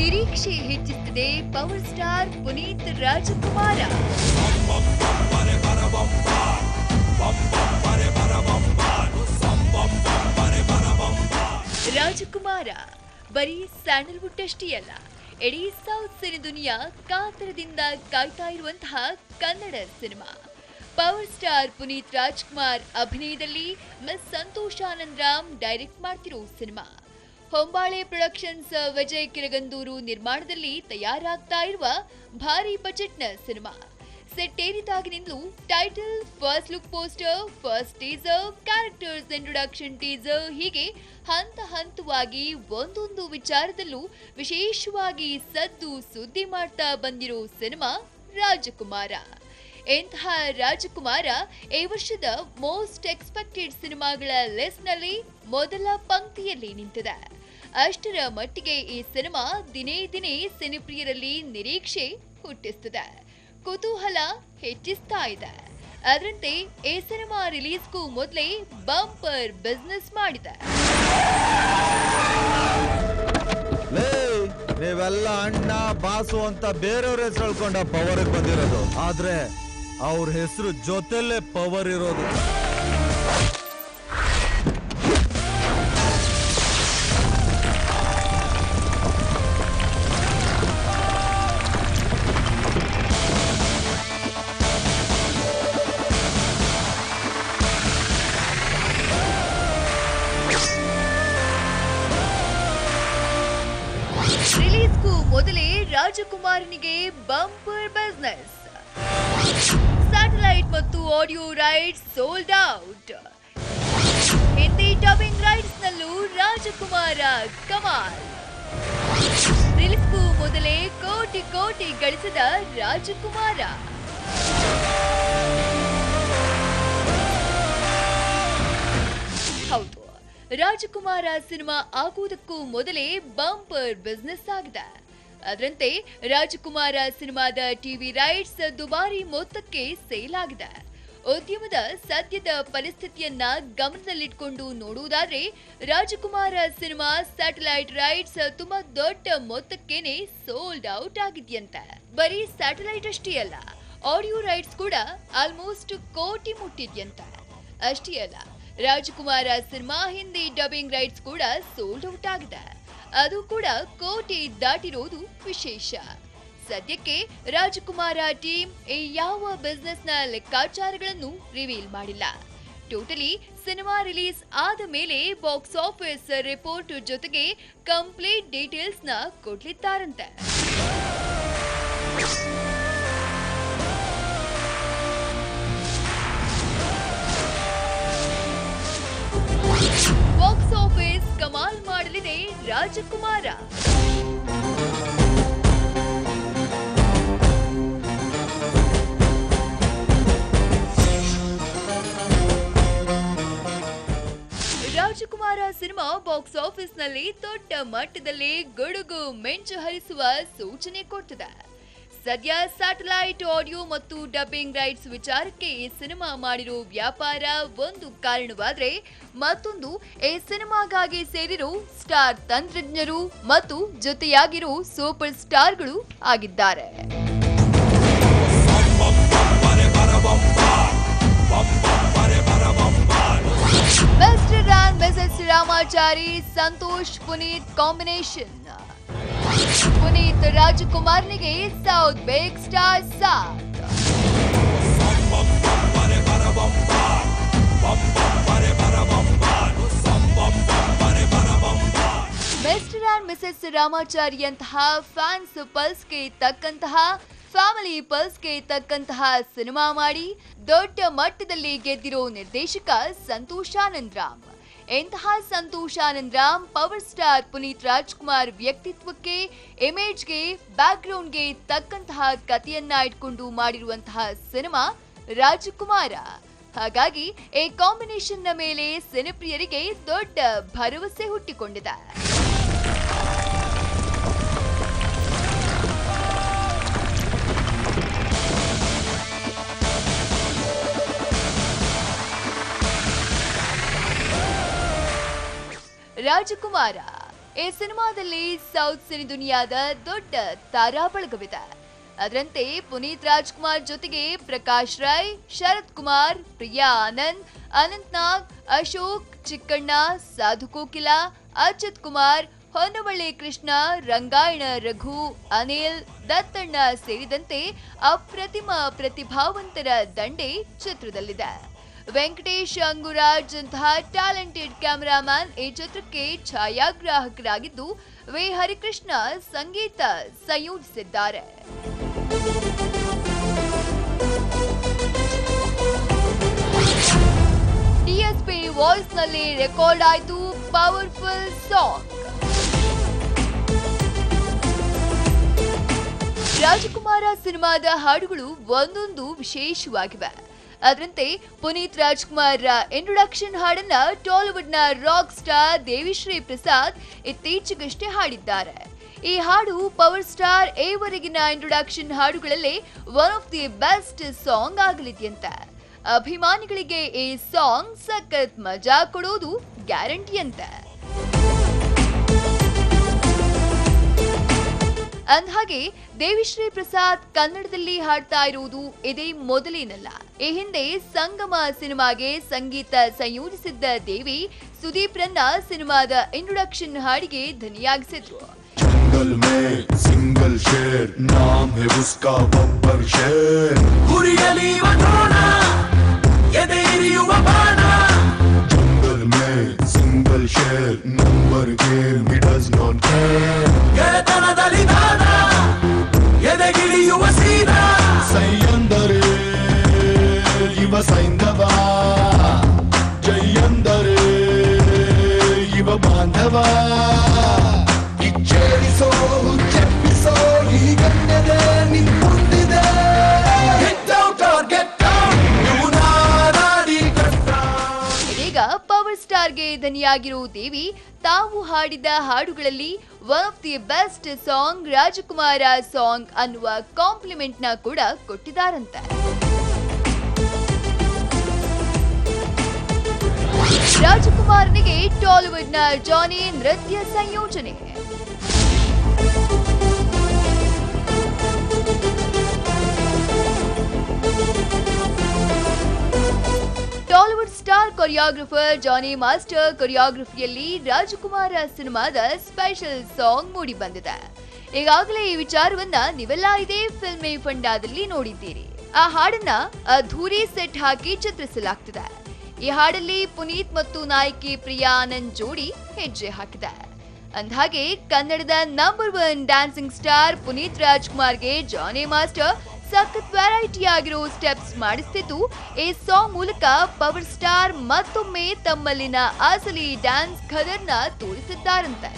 ನಿರೀಕ್ಷೆ ಹೆಚ್ಚಿಸುತ್ತದೆ power star Puneeth ರಾಜಕುಮಾರ. ರಾಜಕುಮಾರ ಬರೀ ಸ್ಯಾಂಡಲ್ವುಡ್ ಅಷ್ಟೇ ಅಲ್ಲ, ಇಡೀ ಸೌತ್ ಸಿನಿ ದುನಿಯಾ ಕಾತರದಿಂದ ಕಾಯ್ತಾ ಇರುವಂತಹ Kannada cinema. Power star Puneeth Rajkumar ಅಭಿನಯದಲ್ಲಿ ಮಿಸ್ ಸಂತೋಷ್ ಆನಂದರಾಮ್ ಡೈರೆಕ್ಟ್ ಮಾಡ್ತಿರೋ ಸಿನಿಮಾ. ಹೊಂಬಾಳೆ ಪ್ರೊಡಕ್ಷನ್ಸ್ ವಿಜಯ್ ಕಿರಗಂದೂರು ನಿರ್ಮಾಣದಲ್ಲಿ ತಯಾರಾಗ್ತಾ ಇರುವ ಭಾರಿ ಬಜೆಟ್ನ ಸಿನಿಮಾ. ಸೆಟ್ ಏರಿದಾಗಿನಿಂದಲೂ title, first look poster, first teaser, characters introduction teaser ಹೀಗೆ ಹಂತ ಹಂತವಾಗಿ ಒಂದೊಂದು ವಿಚಾರದಲ್ಲೂ ವಿಶೇಷವಾಗಿ ಸದ್ದು ಸುದ್ದಿ ಮಾಡ್ತಾ ಬಂದಿರೋ ಸಿನಿಮಾ ರಾಜಕುಮಾರ. ಇಂತಹ ರಾಜಕುಮಾರ ಈ ವರ್ಷದ ಮೋಸ್ಟ್ ಎಕ್ಸ್ಪೆಕ್ಟೆಡ್ ಸಿನಿಮಾಗಳ ಲಿಸ್ಟ್ನಲ್ಲಿ ಮೊದಲ ಪಂಕ್ತಿಯಲ್ಲಿ ನಿಂತಿದೆ. ಅಷ್ಟರ ಮಟ್ಟಿಗೆ ಈ ಸಿನಿಮಾ ದಿನೇ ದಿನೇ ಸಿನಿಪ್ರಿಯರಲ್ಲಿ ನಿರೀಕ್ಷೆ ಹುಟ್ಟಿಸುತ್ತದೆ, ಕುತೂಹಲ ಹೆಚ್ಚಿಸ್ತಾ ಇದೆ. ಅದರಂತೆ ಈ ಸಿನಿಮಾ ರಿಲೀಸ್ಗೂ ಮೊದಲೇ ಬಂಪರ್ ಬಿಸ್ನೆಸ್ ಮಾಡಿದೆ. ನೀವೆಲ್ಲ ಅಣ್ಣ ಬಾಸು ಅಂತ ಬೇರೆಯವ್ರ ಹೆಸರು ಹೇಳ್ಕೊಂಡ ಪವರ್ ಬಂದಿರೋದು, ಆದ್ರೆ ಅವ್ರ ಹೆಸರು ಜೊತೆಲೇ ಪವರ್ ಇರೋದು. ರಿಲೀಸ್ಗೂ ಮೊದಲೇ ರಾಜಕುಮಾರನಿಗೆ ಬಂಪರ್ ಬಿಸ್ನೆಸ್. ಸ್ಯಾಟಲೈಟ್ ಮತ್ತು audio rights sold out. Hindi dubbing rights ನಲ್ಲೂ ರಾಜಕುಮಾರ ಕಮಾಲ್. ರಿಲೀಸ್ಗೂ ಮೊದಲೇ ಕೋಟಿ ಕೋಟಿ ಗಳಿಸಿದ ರಾಜಕುಮಾರ. ಹೌದು, ರಾಜಕುಮಾರ ಸಿನಿಮಾ ಆಗುವುದಕ್ಕೂ ಮೊದಲೇ ಬಂಪರ್ ಬಿಸ್ನೆಸ್ ಆಗಿದೆ. ಅದರಂತೆ ರಾಜಕುಮಾರ ಸಿನಿಮಾದ ಟಿವಿ ರೈಟ್ಸ್ ದುಬಾರಿ ಮೊತ್ತಕ್ಕೆ ಸೇಲ್ ಆಗಿದೆ. ಉದ್ಯಮದ ಸದ್ಯದ ಪರಿಸ್ಥಿತಿಯನ್ನ ಗಮನದಲ್ಲಿಟ್ಕೊಂಡು ನೋಡುವುದಾದ್ರೆ ರಾಜಕುಮಾರ ಸಿನಿಮಾ ಸ್ಯಾಟಲೈಟ್ ರೈಟ್ಸ್ ತುಂಬಾ ದೊಡ್ಡ ಮೊತ್ತಕ್ಕೇನೆ ಸೋಲ್ಡ್ ಔಟ್ ಆಗಿದೆಯಂತೆ. ಬರೀ ಸ್ಯಾಟಲೈಟ್ ಅಷ್ಟೇ ಅಲ್ಲ, ಆಡಿಯೋ ರೈಟ್ಸ್ ಕೂಡ ಆಲ್ಮೋಸ್ಟ್ ಕೋಟಿ ಮುಟ್ಟಿದ್ಯಂತೆ. ಅಷ್ಟೇ ಅಲ್ಲ, ರಾಜಕುಮಾರ ಸಿನಿಮಾ ಹಿಂದಿ ಡಬ್ಬಿಂಗ್ ರೈಟ್ಸ್ ಕೂಡ ಸೋಲ್ಡ್ ಔಟ್ ಆಗಿದೆ. ಅದು ಕೂಡ ಕೋಟಿ ದಾಟಿರೋದು ವಿಶೇಷ. ಸದ್ಯಕ್ಕೆ ರಾಜಕುಮಾರ ಟೀಮ್ ಯಾವ ಬಿಸ್ನೆಸ್ ನ ಲೆಕ್ಕಾಚಾರಗಳನ್ನು ರಿವೀಲ್ ಮಾಡಿಲ್ಲ. ಟೋಟಲಿ ಸಿನಿಮಾ ರಿಲೀಸ್ ಆದ ಮೇಲೆ ಬಾಕ್ಸ್ ಆಫೀಸ್ ರಿಪೋರ್ಟ್ ಜೊತೆಗೆ ಕಂಪ್ಲೀಟ್ ಡೀಟೇಲ್ಸ್ ನ ಕೊಡ್ಲಿದ್ದಾರಂತೆ. ಬಾಕ್ಸ್ ಆಫೀಸ್ ಕಮಾಲ್ ಮಾಡಲಿದೆ ರಾಜಕುಮಾರ. ರಾಜಕುಮಾರ ಸಿನಿಮಾ ಬಾಕ್ಸ್ ಆಫೀಸ್ ನಲ್ಲಿ ದೊಡ್ಡ ಮಟ್ಟದಲ್ಲಿ ಗುಡುಗು ಮಿಂಚು ಹರಿಸುವ ಸೂಚನೆ ಕೊಡ್ತಿದೆ. ಸದ್ಯ ಸ್ಯಾಟಲೈಟ್ ಆಡಿಯೋ ಮತ್ತು ಡಬ್ಬಿಂಗ್ ರೈಟ್ಸ್ ವಿಚಾರಕ್ಕೆ ಈ ಸಿನಿಮಾ ಮಾಡಿರೋ ವ್ಯಾಪಾರ ಒಂದು ಕಾರಣವಾದ್ರೆ, ಮತ್ತೊಂದು ಈ ಸಿನಿಮಾಗಾಗಿ ಸೇರಿರೋ ಸ್ಟಾರ್ ತಂತ್ರಜ್ಞರು ಮತ್ತು ಜೊತೆಯಾಗಿರೋ ಸೂಪರ್ ಸ್ಟಾರ್ಗಳು ಆಗಿದ್ದಾರೆ. Mr and Mrs Ramachari Santhosh Puneeth combination. Puneeth ರಾಜಕುಮಾರ್ನಿಗೆ ಸೌತ್ ಬಿಗ್ ಸ್ಟಾರ್ ಸಾಥ್. ಮಿಸ್ಟರ್ ಅಂಡ್ ಮಿಸೆಸ್ ರಾಮಾಚಾರಿಯಂತಹ ಫ್ಯಾನ್ಸ್ ಪಲ್ಸ್ಗೆ ತಕ್ಕಂತಹ, ಫ್ಯಾಮಿಲಿ ಪಲ್ಸ್ಗೆ ತಕ್ಕಂತಹ ಸಿನಿಮಾ ಮಾಡಿ ದೊಡ್ಡ ಮಟ್ಟದಲ್ಲಿ ಗೆದ್ದಿರೋ ನಿರ್ದೇಶಕ ಸಂತೋಷ್ ಆನಂದರಾಮ್. ಇಂತಹ ಸಂತೋಷ್ ಆನಂದರಾಮ್ ಪವರ್ ಸ್ಟಾರ್ ಪುನೀತ್ ರಾಜ್ಕುಮಾರ್ ವ್ಯಕ್ತಿತ್ವಕ್ಕೆ, ಇಮೇಜ್ಗೆ, ಬ್ಯಾಕ್ಗ್ರೌಂಡ್ಗೆ ತಕ್ಕಂತಹ ಕಥೆಯನ್ನ ಇಟ್ಕೊಂಡು ಮಾಡಿರುವಂತಹ ಸಿನಿಮಾ ರಾಜಕುಮಾರ. ಹಾಗಾಗಿ ಈ ಕಾಂಬಿನೇಷನ್ ನ ಮೇಲೆ ಸಿನಿಪ್ರಿಯರಿಗೆ ದೊಡ್ಡ ಭರವಸೆ ಹುಟ್ಟಿಕೊಂಡಿದೆ. ರಾಜಕುಮಾರ ಈ ಸಿನಿಮಾದಲ್ಲಿ ಸೌತ್ ಸಿನಿ ದುನಿಯಾದ ದೊಡ್ಡ ತಾರಾ ಬಳಗವಿದೆ. ಅದರಂತೆ ಪುನೀತ್ ರಾಜ್ಕುಮಾರ್ ಜೊತೆಗೆ ಪ್ರಕಾಶ್ ರೈ, ಶರತ್ ಕುಮಾರ್, ಪ್ರಿಯಾ ಆನಂದ್, ಅನಂತ್ ನಾಗ್, ಅಶೋಕ್, ಚಿಕ್ಕಣ್ಣ, ಸಾಧು ಕೋಕಿಲ, ಅಚ್ಯುತ್ ಕುಮಾರ್, ಹೊನ್ನವಳ್ಳಿ ಕೃಷ್ಣ, ರಂಗಾಯಣ ರಘು, ಅನಿಲ್, ದತ್ತಣ್ಣ ಸೇರಿದಂತೆ ಅಪ್ರತಿಮ ಪ್ರತಿಭಾವಂತರ ದಂಡೆ ಚಿತ್ರದಲ್ಲಿದೆ. ವೆಂಕಟೇಶ್ ಅಂಗುರಾಜ್ ಅಂತಹ ಟ್ಯಾಲೆಂಟೆಡ್ ಕ್ಯಾಮೆರಾಮನ್ ಈ ಚಿತ್ರಕ್ಕೆ ಛಾಯಾಗ್ರಾಹಕರಾಗಿದ್ದು, ವಿ ಹರಿಕೃಷ್ಣ ಸಂಗೀತ ಸಂಯೋಜಿಸಿದ್ದಾರೆ. ಡಿಎಸ್ಪಿ ವಾಯ್ಸ್ ನಲ್ಲಿ ರೆಕಾರ್ಡ್ ಆಯಿತು ಪವರ್ಫುಲ್ ಸಾಂಗ್. ರಾಜಕುಮಾರ ಸಿನಿಮಾದ ಹಾಡುಗಳು ಒಂದೊಂದು ವಿಶೇಷವಾಗಿವೆ. ಅದರಂತೆ ಪುನೀತ್ ರಾಜ್ಕುಮಾರ್ ಇಂಟ್ರೊಡಕ್ಷನ್ ಹಾಡನ್ನ ಟಾಲಿವುಡ್ನ ರಾಕ್ ಸ್ಟಾರ್ ದೇವಿಶ್ರೀ ಪ್ರಸಾದ್ ಇತ್ತೀಚೆಗಷ್ಟೇ ಹಾಡಿದ್ದಾರೆ. ಈ ಹಾಡು ಪವರ್ ಸ್ಟಾರ್ ಏವರೆಗಿನ ಇಂಟ್ರೊಡಕ್ಷನ್ ಹಾಡುಗಳಲ್ಲೇ one of the best song ಆಗಲಿದೆಯಂತೆ. ಅಭಿಮಾನಿಗಳಿಗೆ ಈ ಸಾಂಗ್ ಸಖತ್ ಮಜಾ ಕೊಡೋದು ಗ್ಯಾರಂಟಿ ಅಂತೆ. ಅಂದ್ಹಾಗೆ ದೇವಿಶ್ರೀ ಪ್ರಸಾದ್ ಕನ್ನಡದಲ್ಲಿ ಹಾಡ್ತಾ ಇರುವುದು ಇದೇ ಮೊದಲೇನಲ್ಲ. ಈ ಹಿಂದೆ ಸಂಗಮ ಸಿನಿಮಾಗೆ ಸಂಗೀತ ಸಂಯೋಜಿಸಿದ್ದ ದೇವಿ ಸುದೀಪ್ ರನ್ನ ಸಿನಿಮಾದ ಇಂಟ್ರೊಡಕ್ಷನ್ ಹಾಡಿಗೆ ಧ್ವನಿಯಾಗಿಸಿದ್ರು. जंगल में सिंगल शेर नाम है उसका बब्बर शेर हुरियली वठोना ಎದೆಯಿರಿಯುವ ಬಾಣ जंगल में सिंगल शेर number game he does not care ಗೆಳೆತನದಲ್ಲಿ ದಾನ ಎದೆಗಿಳಿಯುವ ಸೀನಾ ಸೈಯಂದರೆ ಇವ ಸೈಂಧವ ಜೈಯಂದರೆ ಇವ ಬಾಂಧವ చెప్పిసో ఈ గన్నెదే నింపుందిదే get out or get down ನೀವು ನಾರಾಡಿ ಕಷ್ಟ. ಇದೀಗ ಪವರ್ ಸ್ಟಾರ್ಗೆ ಧನಿಯಾಗಿರೋ ದೇವಿ ತಾವು ಹಾಡಿದ ಹಾಡುಗಳಲ್ಲಿ one of the best song Rajakumara song ಅನ್ನುವ ಕಾಂಪ್ಲಿಮೆಂಟ್ ನ ಕೂಡ ಕೊಟ್ಟಿದ್ದಾರಂತೆ. ರಾಜಕುಮಾರನಿಗೆ ಟಾಲಿವುಡ್ನ ಜಾನಿ ನೃತ್ಯ ಸಂಯೋಜನೆ. Tollywood star choreographer Jani master ಕೊರಿಯೋಗ್ರಫಿಯಲ್ಲಿ ರಾಜಕುಮಾರ ಸಿನಿಮಾದ ಸ್ಪೆಷಲ್ ಸಾಂಗ್ ಮೂಡಿ ಬಂದಿದೆ. ಈಗಾಗಲೇ ಈ ವಿಚಾರವನ್ನ ನೀವೆಲ್ಲ ಇದೇ ಫಿಲ್ಮಿ ಫಂಡಾದಲ್ಲಿ ನೋಡಿದ್ದೀರಿ. ಆ ಹಾಡನ್ನ ಅದ್ಧೂರಿ ಸೆಟ್ ಹಾಕಿ ಚಿತ್ರಿಸಲಾಗ್ತಿದೆ. ಈ ಹಾಡಲ್ಲಿ ಪುನೀತ್ ಮತ್ತು ನಾಯಕಿ ಪ್ರಿಯಾ ಆನಂದ್ ಜೋಡಿ ಹೆಜ್ಜೆ ಹಾಕಿದೆ. ಅಂದ್ಹಾಗೆ ಕನ್ನಡದ ನಂಬರ್ 1 ಡ್ಯಾನ್ಸಿಂಗ್ ಸ್ಟಾರ್ ಪುನೀತ್ ರಾಜ್ಕುಮಾರ್ಗೆ ಜಾನಿ ಮಾಸ್ಟರ್ ಸಖತ್ ವೆರೈಟಿ ಆಗಿರೋ ಸ್ಟೆಪ್ಸ್ ಮಾಡಿಸ್ತಿದ್ದು, ಈ ಸಾಂಗ್ ಮೂಲಕ ಪವರ್ ಸ್ಟಾರ್ ಮತ್ತೊಮ್ಮೆ ತಮ್ಮಲ್ಲಿನ ಅಸಲಿ ಡ್ಯಾನ್ಸ್ ಖದರ್ನ ತೋರಿಸಿದ್ದಾರಂತೆ.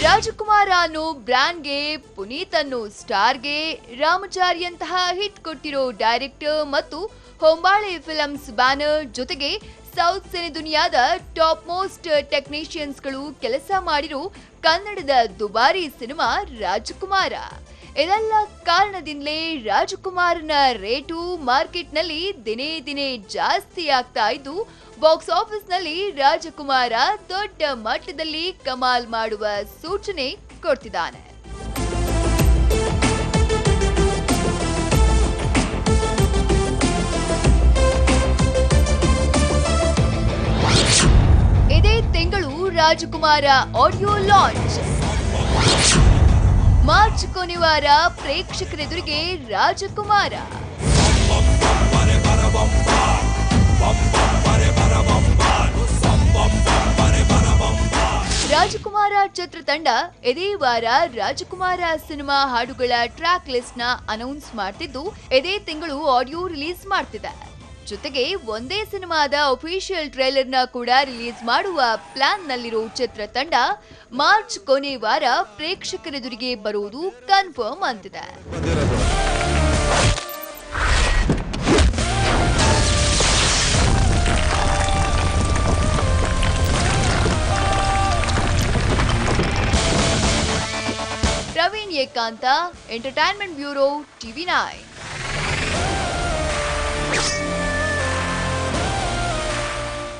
ರಾಜಕುಮಾರ ಅನ್ನೋ ಬ್ರ್ಯಾಂಡ್ಗೆ, ಪುನೀತ್ ಅನ್ನೋ ಸ್ಟಾರ್ಗೆ, ರಾಮಚಾರಿಯಂತಹ ಹಿಟ್ ಕೊಟ್ಟಿರೋ ಡೈರೆಕ್ಟರ್ ಮತ್ತು ಹೊಂಬಾಳೆ ಫಿಲ್ಮ್ಸ್ ಬ್ಯಾನರ್ ಜೊತೆಗೆ ಸೌತ್ ಸಿನಿ ದುನಿಯಾದ ಟಾಪ್ ಮೋಸ್ಟ್ ಟೆಕ್ನಿಷಿಯನ್ಸ್ಗಳು ಕೆಲಸ ಮಾಡಿರೋ ಕನ್ನಡದ ದುಬಾರಿ ಸಿನಿಮಾ ರಾಜಕುಮಾರ. ಇದೆಲ್ಲ ಕಾರಣದಿಂದಲೇ ರಾಜಕುಮಾರನ ರೇಟು ಮಾರ್ಕೆಟ್ನಲ್ಲಿ ದಿನೇ ದಿನೇ ಜಾಸ್ತಿ ಆಗ್ತಾ ಇದ್ದು, ಬಾಕ್ಸ್ ಆಫೀಸ್ನಲ್ಲಿ ರಾಜಕುಮಾರ ದೊಡ್ಡ ಮಟ್ಟದಲ್ಲಿ ಕಮಾಲ್ ಮಾಡುವ ಸೂಚನೆ ಕೊಡ್ತಿದ್ದಾನೆ. ಇದೇ ತಿಂಗಳು ರಾಜಕುಮಾರ ಆಡಿಯೋ ಲಾಂಚ್. ಮಾರ್ಚ್ ಕೊನೆವಾರ ಪ್ರೇಕ್ಷಕರೆದುರಿಗೆ ರಾಜಕುಮಾರ. ರಾಜಕುಮಾರ ಚಿತ್ರತಂಡ ಇದೇ ವಾರ ರಾಜಕುಮಾರ ಸಿನಿಮಾ ಹಾಡುಗಳ ಟ್ರ್ಯಾಕ್ ಲಿಸ್ಟ್ ನ ಅನೌನ್ಸ್ ಮಾಡ್ತಿದ್ದು, ಇದೇ ತಿಂಗಳು ಆಡಿಯೋ ರಿಲೀಸ್ ಮಾಡ್ತಿದೆ. ಜೊತೆಗೆ ಒಂದೇ ಸಿನಿಮಾದ ಅಫಿಷಿಯಲ್ ಟ್ರೈಲರ್ ನ ಕೂಡ ರಿಲೀಸ್ ಮಾಡುವ ಪ್ಲಾನ್ ನಲ್ಲಿರೋ ಚಿತ್ರತಂಡ ಮಾರ್ಚ್ ಕೊನೆ ವಾರ ಪ್ರೇಕ್ಷಕರೆದುರಿಗೆ ಬರುವುದು ಕನ್ಫರ್ಮ್ ಅಂತಿದೆ. ಪ್ರವೀಣ್ ಏಕಾಂತ, ಎಂಟರ್ಟೈನ್ಮೆಂಟ್ ಬ್ಯೂರೋ, ಟಿವಿ9.